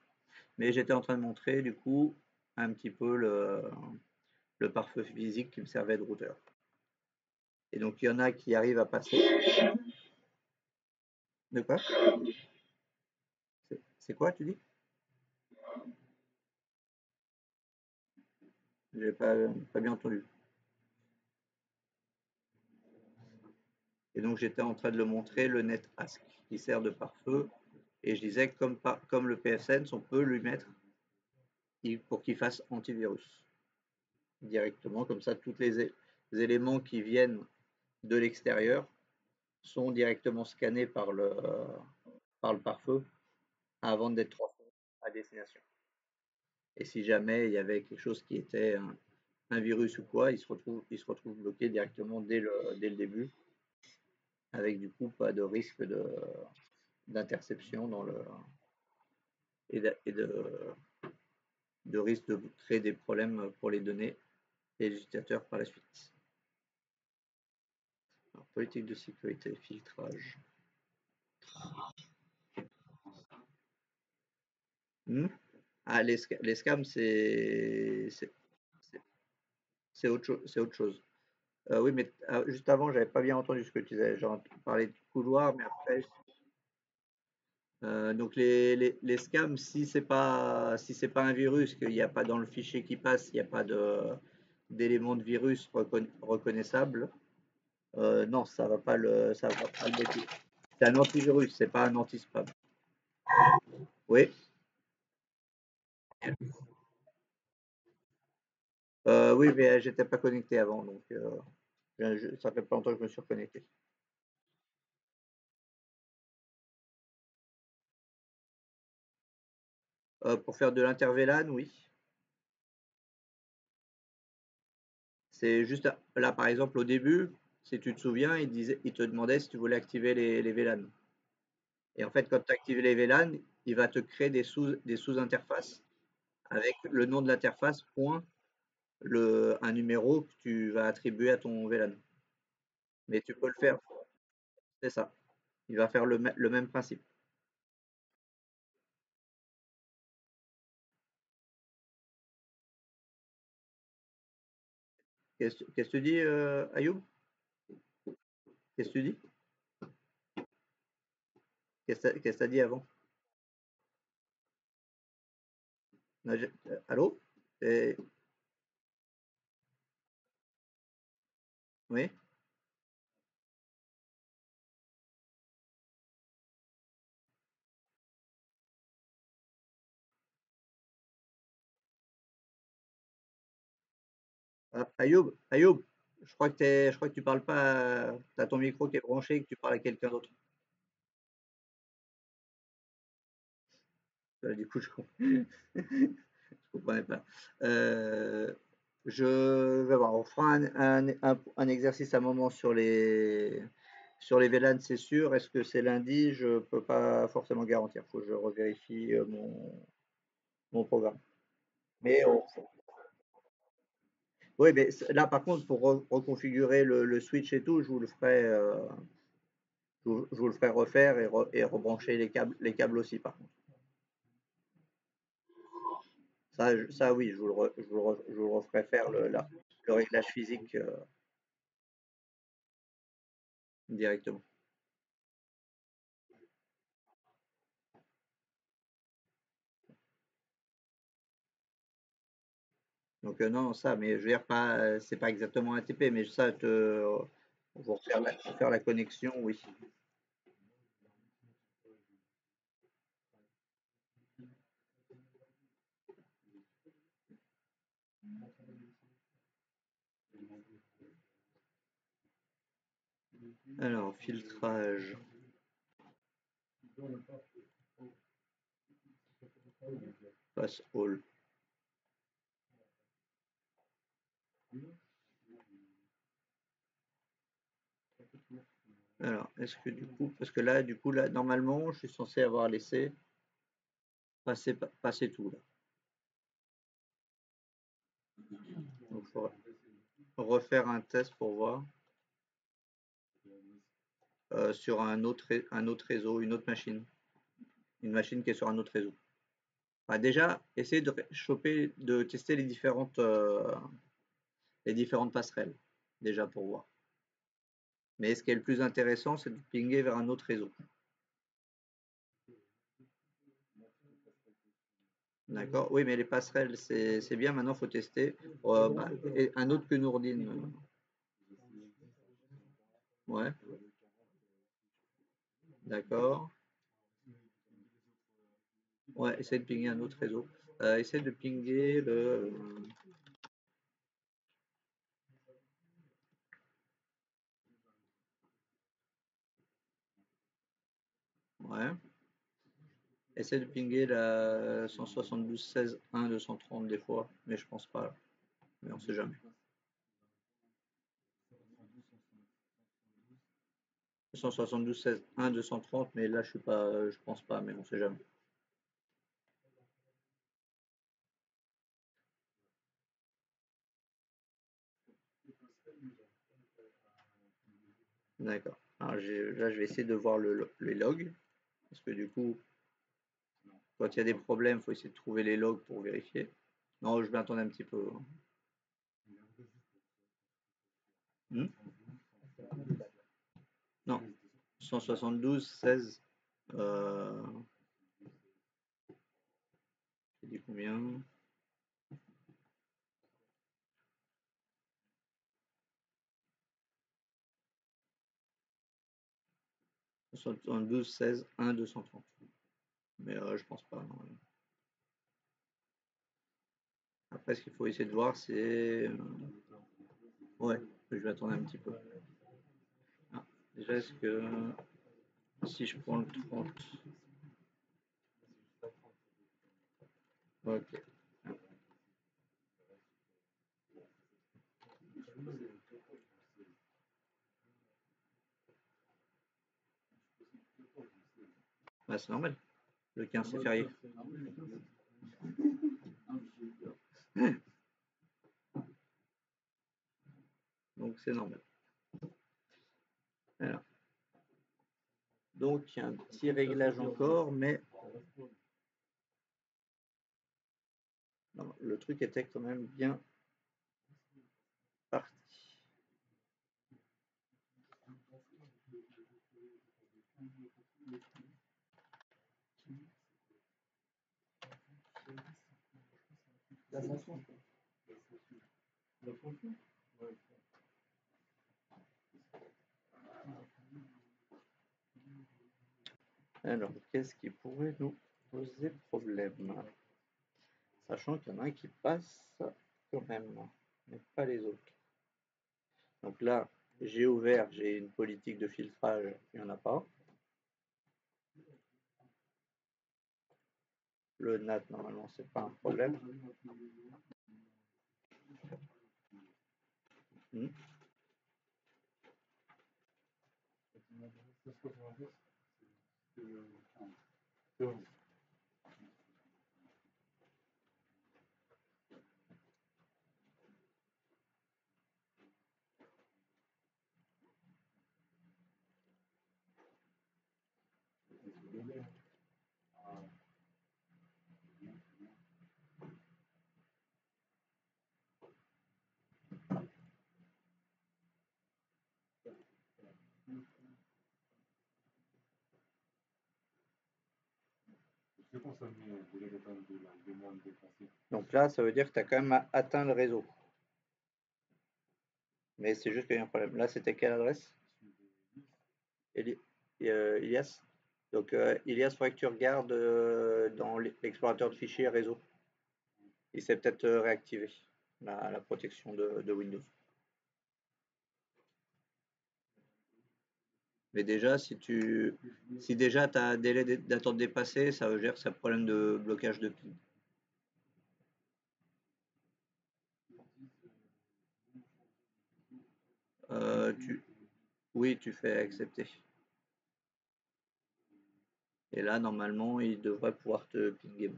Mais j'étais en train de montrer, du coup, un petit peu le pare-feu physique qui me servait de routeur. Et donc, il y en a qui arrivent à passer. De quoi? C'est quoi, tu dis? J'ai pas bien entendu. Et donc, j'étais en train de le montrer, le NetAsk, qui sert de pare-feu. Et je disais que comme le pfSense, on peut lui mettre pour qu'il fasse antivirus directement. Comme ça, tous les éléments qui viennent de l'extérieur sont directement scannés par le pare-feu avant d'être transférés à destination. Et si jamais il y avait quelque chose qui était un virus ou quoi, il se retrouve bloqué directement dès le début, avec du coup pas de risque d'interception dans le et de risque de créer des problèmes pour les données et les utilisateurs par la suite. Alors, politique de sécurité, filtrage. Les scams, c'est autre chose. Oui, mais juste avant, j'avais pas bien entendu ce que tu disais. J'ai parlé de couloir, mais après, donc les scams, si c'est pas un virus, qu'il n'y a pas dans le fichier qui passe, il n'y a pas d'éléments de virus reconnaissables, non, ça va pas le bloquer. C'est un antivirus, c'est pas un anti-spam. Oui. Oui, mais j'étais pas connecté avant, donc ça fait pas longtemps que je me suis reconnecté. Pour faire de l'interVLAN, oui. C'est juste là, par exemple, au début, si tu te souviens, il te demandait si tu voulais activer les VLAN. Et en fait, quand tu actives les VLAN, il va te créer des sous-interfaces avec le nom de l'interface, point, un numéro que tu vas attribuer à ton VLAN. Mais tu peux le faire, c'est ça. Il va faire le même principe. Qu'est-ce que tu dis, Ayoub? Qu'est-ce que tu dis? Qu'est-ce que tu as dit avant? Non, allô? Oui? Ah, Ayoub, je crois que tu parles pas, tu as ton micro qui est branché et que tu parles à quelqu'un d'autre. Du coup, je comprenais pas. Euh, je vais voir, on fera un exercice à un moment sur les VLAN, c'est sûr. Est-ce que c'est lundi? Je peux pas forcément garantir. Faut que je revérifie mon programme. Mais oui, mais là, par contre, pour reconfigurer le switch et tout, je vous le ferai refaire et rebrancher les câbles aussi, par contre. Ça oui, je vous le referai faire le réglage physique directement. Donc non, ça, mais je veux dire pas, c'est pas exactement un TP, mais ça, pour faire la connexion, oui. Alors, filtrage, pass all. Alors, est-ce que du coup, parce que là, du coup, là, normalement, je suis censé avoir laissé passer tout là. Donc, il faut refaire un test pour voir sur un autre réseau, une autre machine. Une machine qui est sur un autre réseau. Enfin, déjà, essayer de tester les différentes passerelles, déjà pour voir. Mais ce qui est le plus intéressant, c'est de pinguer vers un autre réseau. D'accord? Oui, mais les passerelles, c'est bien. Maintenant, il faut tester. Et un autre que Nourdine. Ouais, d'accord. Ouais, essaye de pinguer un autre réseau. Essaye de pinguer le. Ouais. Essaye de pinguer la 172.16.1.230 des fois, mais je pense pas. Mais on sait jamais. 172.16.1.230, mais là je suis pas, je pense pas, mais on sait jamais. D'accord. Alors là je vais essayer de voir les logs, parce que du coup, quand il y a des problèmes, il faut essayer de trouver les logs pour vérifier. Non, je vais attendre un petit peu. Hmm. Non, 172.16. J'ai dit combien? 172.16.1.230. Mais je pense pas. Non. Après, ce qu'il faut essayer de voir, c'est. Ouais, je vais attendre un petit peu. Ah, déjà, est-ce que si je prends le 30, Ok. Bah, c'est normal. Le 15 c'est férié. Donc c'est normal. Alors. Donc il y a un petit réglage encore, mais non, le truc était quand même bien parti. Alors, qu'est-ce qui pourrait nous poser problème? Sachant qu'il y en a un qui passe quand même, mais pas les autres. Donc là, j'ai ouvert, j'ai une politique de filtrage, il n'y en a pas. Le NAT, normalement, c'est pas un problème. Donc là, ça veut dire que tu as quand même atteint le réseau. Mais c'est juste qu'il y a un problème. Là, c'était quelle adresse? Ilias. Donc, Ilias, il faudrait que tu regardes dans l'explorateur de fichiers réseau. Il s'est peut-être réactivé la protection de Windows. Mais déjà, si déjà tu as un délai d'attente dépassé, ça veut dire que c'est un problème de blocage de ping. Oui, tu fais accepter. Et là, normalement, il devrait pouvoir te pinguer.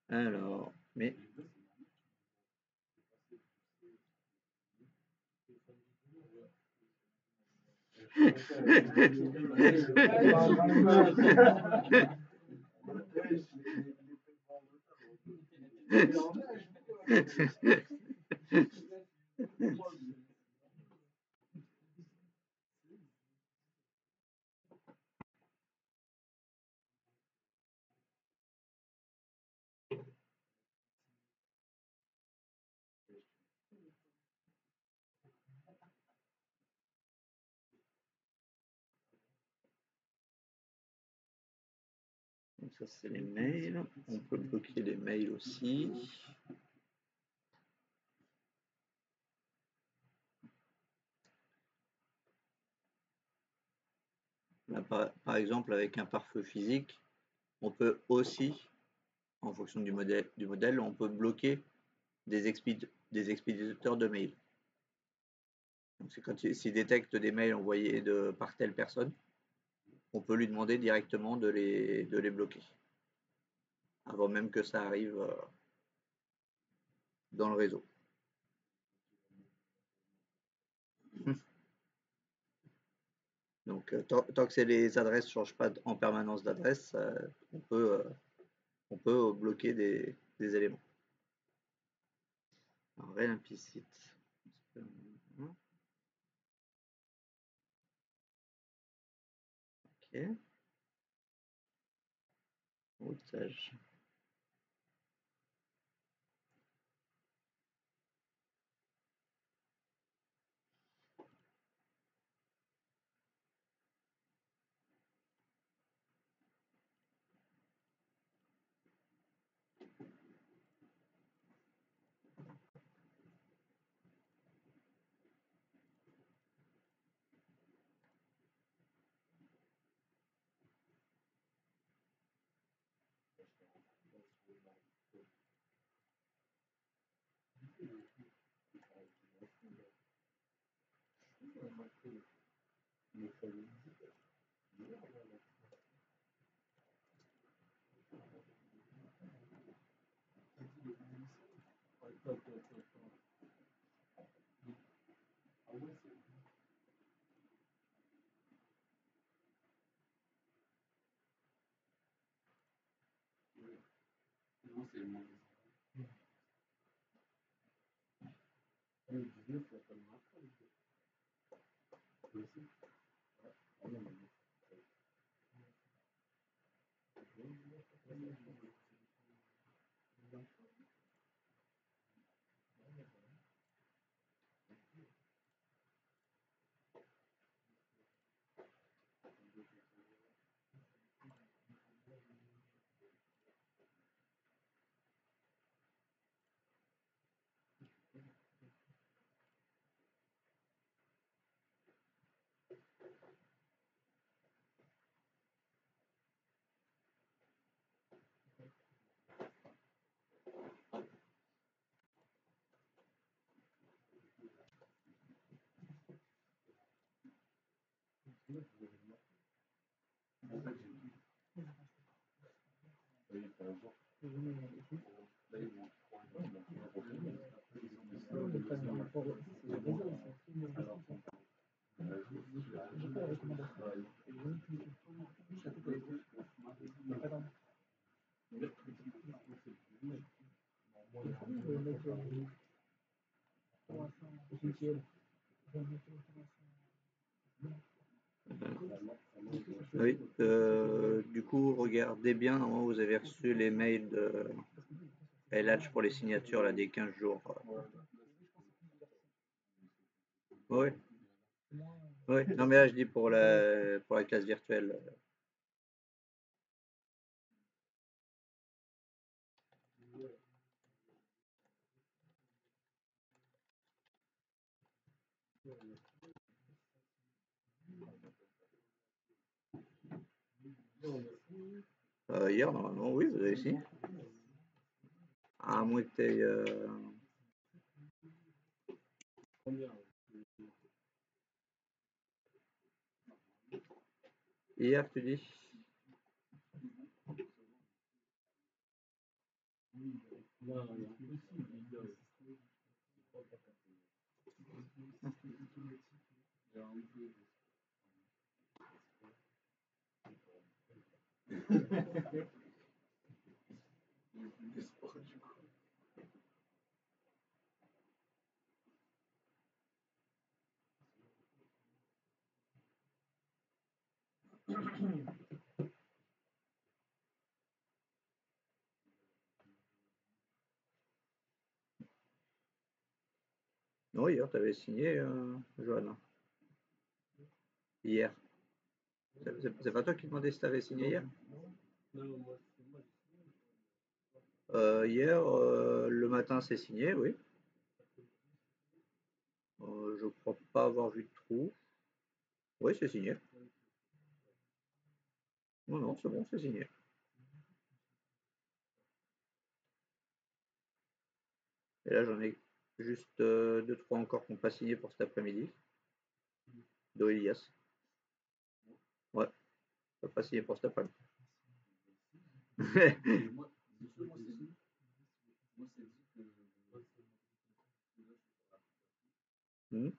Alors, mais... Donc ça, c'est les mails. On peut bloquer les mails aussi. Là, par exemple, avec un pare-feu physique, on peut aussi, en fonction du modèle, on peut bloquer des expéditeurs de mails. Donc c'est quand s'il détecte des mails envoyés par telle personne, on peut lui demander directement de les bloquer, avant même que ça arrive dans le réseau. Donc tant que c'est les adresses ne changent pas en permanence d'adresse, on peut bloquer des éléments. Un réel implicite. Ok. Routage. Oui, du coup, regardez bien, normalement, vous avez reçu les mails de LH pour les signatures là, des 15 jours. Oui, oui. Non, mais là, je dis pour la classe virtuelle. Hier, normalement, oui, vous avez signé. À moins que t'aies, hier, tu dis? Non, hier, tu avais signé, Joanne. Hier. C'est pas toi qui demandais si tu avais signé hier? Hier, le matin, c'est signé, oui. Je crois pas avoir vu de trou. Oui, c'est signé. Non, non, c'est bon, c'est signé. Et là, j'en ai juste 2-3 encore qui n'ont pas signé pour cet après-midi. D'Elias. Ouais, ça n'a pas signé pour cet après-midi. Hmm.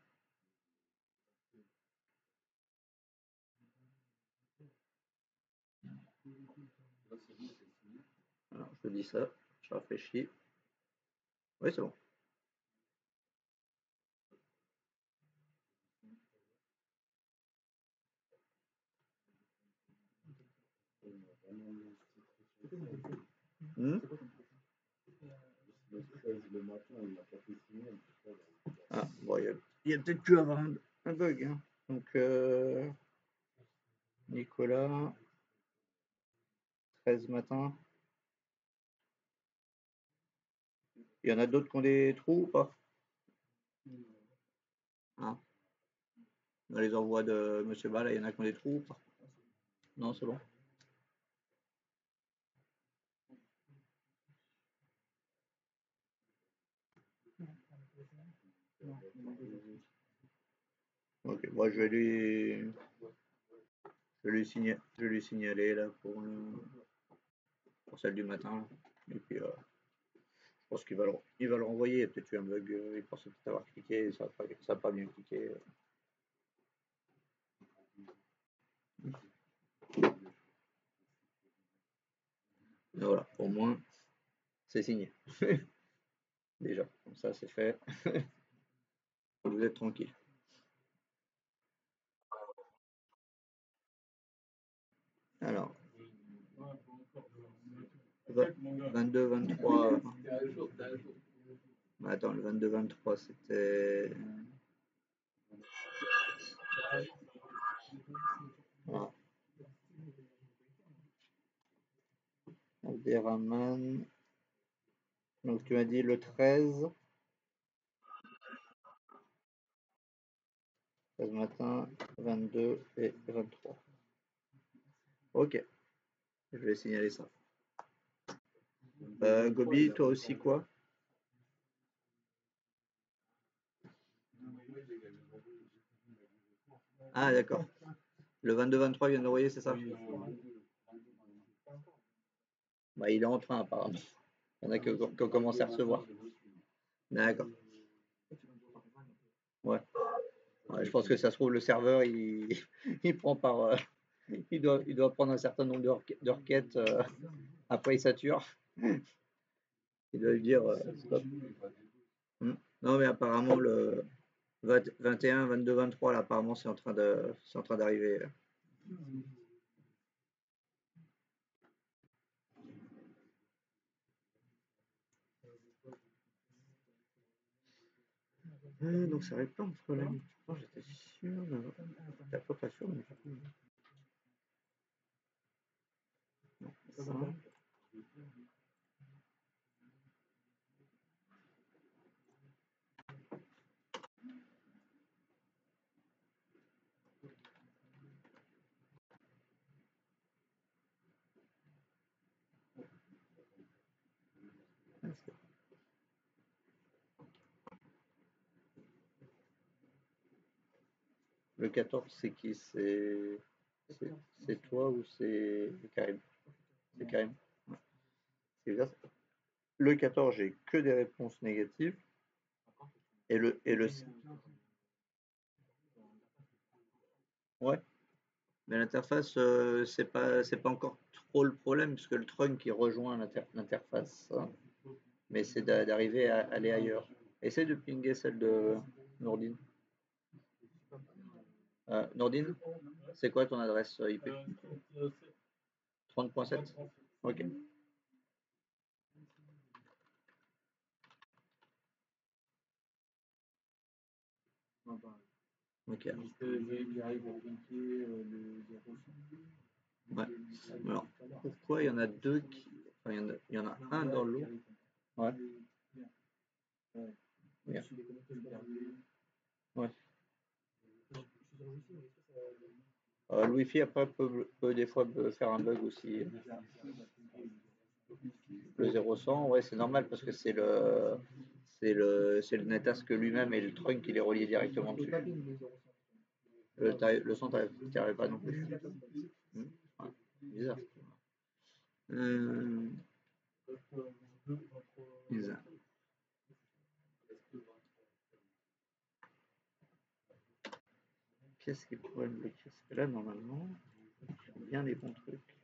Alors, je te dis ça, je réfléchis. Oui, c'est bon. Hmm. Ah, bon, il y a peut-être pu avoir un bug. Hein. Donc, Nicolas, 13 matin. Il y en a d'autres qui ont des trous ou pas? Hein. Dans les envois de Monsieur Ball, il y en a qui ont des trous ou pas? Non, c'est bon. Non, il y en a deux autres. Ok, moi je vais lui signaler là pour celle du matin. Là. Et puis je pense il va le renvoyer. Il y a peut-être eu un bug. Il pensait peut-être avoir cliqué. Ça a pas bien cliqué. Et voilà, au moins c'est signé. Déjà, comme ça c'est fait. Vous êtes tranquille. Alors, 22, 23. Attends, le 22, 23 c'était. Voilà. Abderrahman. Donc tu m'as dit le 13 matin, 22 et 23. Ok, je vais signaler ça. Gobi, toi aussi quoi? Ah d'accord. Le 22-23 vient d'envoyer, c'est ça? Bah, il est en train apparemment. Il y en a qui ont commencé à recevoir. D'accord. Ouais. Ouais, je pense que ça se trouve le serveur il prend par il doit prendre un certain nombre de requêtes. Après il sature. Il doit lui dire stop. Non mais apparemment le 21, 22, 23 là apparemment c'est en train d'arriver. Donc ça répond le problème. J'étais sûr, j'étais pas sûr, mais non, ça. Le 14 c'est qui? C'est toi ou c'est Karim? C'est Karim. Ouais. C'est bizarre. Le 14 j'ai que des réponses négatives. Et le ouais. Mais l'interface, c'est pas encore trop le problème, puisque le trunk il rejoint l'interface. Hein. Mais c'est d'arriver à aller ailleurs. Essaye de pinguer celle de Nourdine. Nourdine, c'est quoi ton adresse IP? 30.7. Ok. Ok. Ouais. Alors, pourquoi il y en a deux qui. Enfin, il y en a un dans l'eau. Ouais. Bien. Ouais. Le Wi-Fi après peut des fois faire un bug aussi. Le 0100, ouais, c'est normal parce que c'est le NetAsk lui-même et le trunk il est relié directement dessus. Le son t'y arrive pas non plus. Ouais, bizarre. Bizarre. Qu'est-ce qui pourrait me bloquer? Parce que là, normalement, j'ai bien les bons trucs.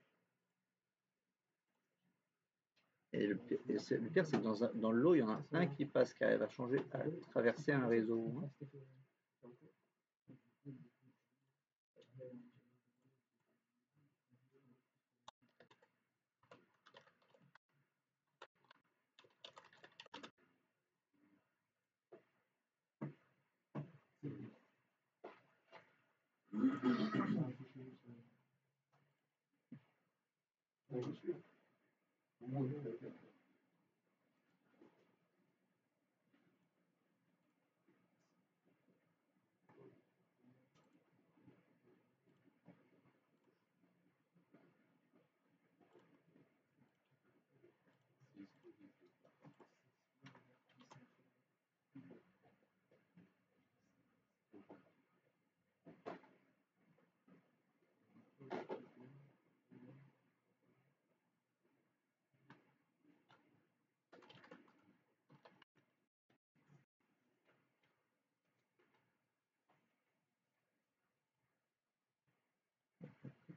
Et le pire, c'est que dans l'eau, il y en a un qui passe, qui arrive à traverser un réseau.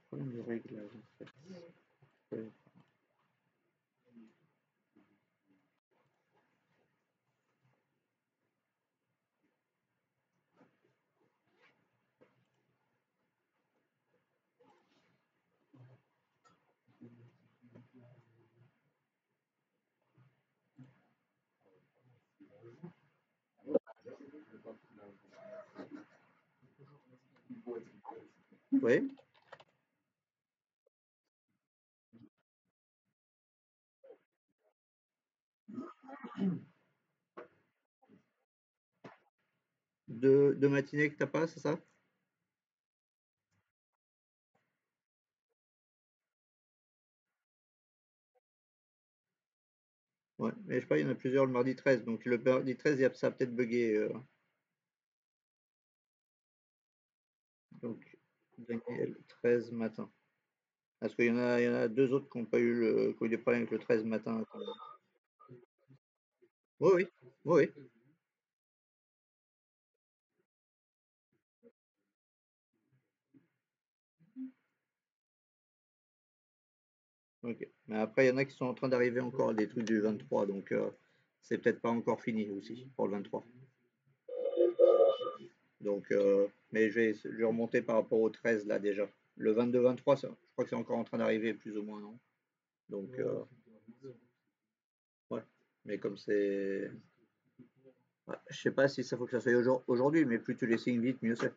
Problème de réglage en fait. Ouais. Oui. Deux matinées que t'as pas, c'est ça? Ouais, mais je sais pas, il y en a plusieurs le mardi 13, donc le mardi 13, ça a peut-être bugué. Donc, Daniel, 13 matin. Parce qu'il y en a deux autres qui ont pas eu qui ont eu des problèmes avec le 13 matin. Oui, oui, oui, oui. Ok. Mais après, il y en a qui sont en train d'arriver encore des trucs du 23, donc c'est peut-être pas encore fini aussi pour le 23. Donc, mais je vais remonter par rapport au 13 là déjà. Le 22-23, je crois que c'est encore en train d'arriver plus ou moins, non? Donc, ouais. Mais comme c'est. Ouais, je sais pas si ça faut que ça soit aujourd'hui, mais plus tu les signes vite, mieux c'est.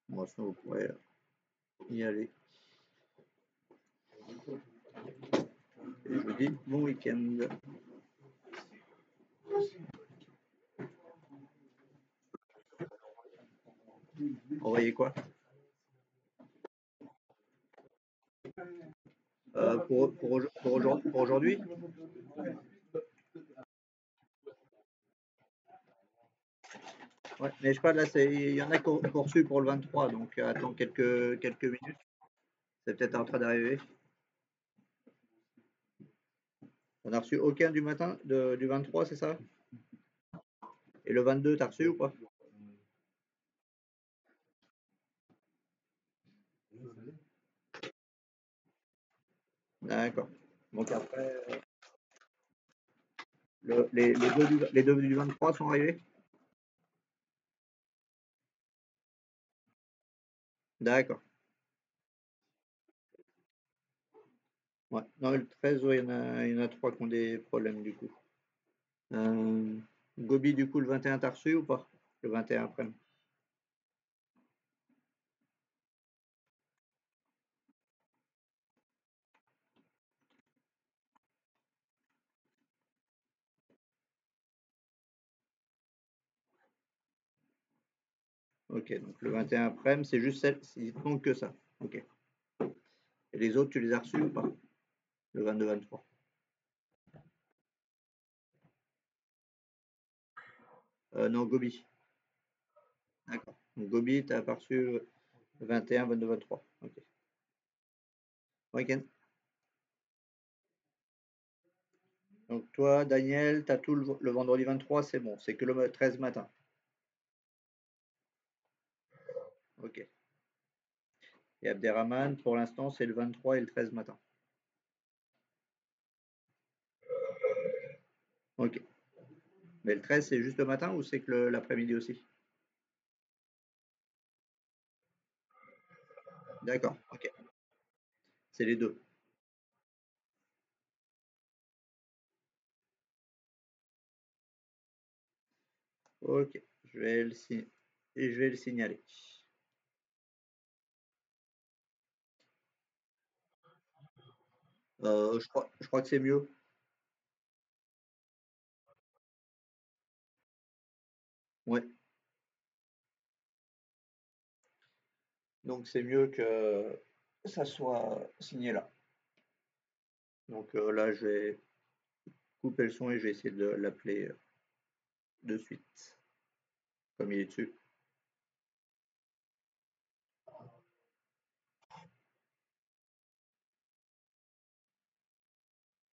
Moi, ça, vous pourrez y aller. Et je vous dis bon week-end. Envoyez quoi? Pour aujourd'hui? Ouais, mais je sais pas, là, il y en a qui ont reçu pour le 23, donc attends quelques minutes. C'est peut-être en train d'arriver. On a reçu aucun du matin du 23, c'est ça? Et le 22, t'as reçu ou pas? D'accord. Donc après, les deux du 23 sont arrivés? D'accord. Ouais. Non, le 13, ouais, il y en a trois qui ont des problèmes du coup. Euh, Gobi, du coup, le 21, t'as reçu ou pas? Le 21 après-midi. Ok, donc le 21 après-midi, c'est juste celle, il te manque que ça. Ok. Et les autres, tu les as reçus ou pas? Le 22-23. Non, Gobi. D'accord. Donc Gobi, tu as reçu le 21, 22, 23. Ok. Week-end. Donc toi, Daniel, tu as tout le vendredi 23, c'est bon. C'est que le 13 matin. Ok. Et Abderrahman, pour l'instant, c'est le 23 et le 13 matin. Ok. Mais le 13, c'est juste le matin ou c'est que l'après-midi aussi? D'accord. Ok. C'est les deux. Ok, je vais le signaler. Je crois que c'est mieux. Ouais, donc c'est mieux que ça soit signé là. Donc là, je vais couper le son et je vais essayer de l'appeler de suite, comme il est dessus.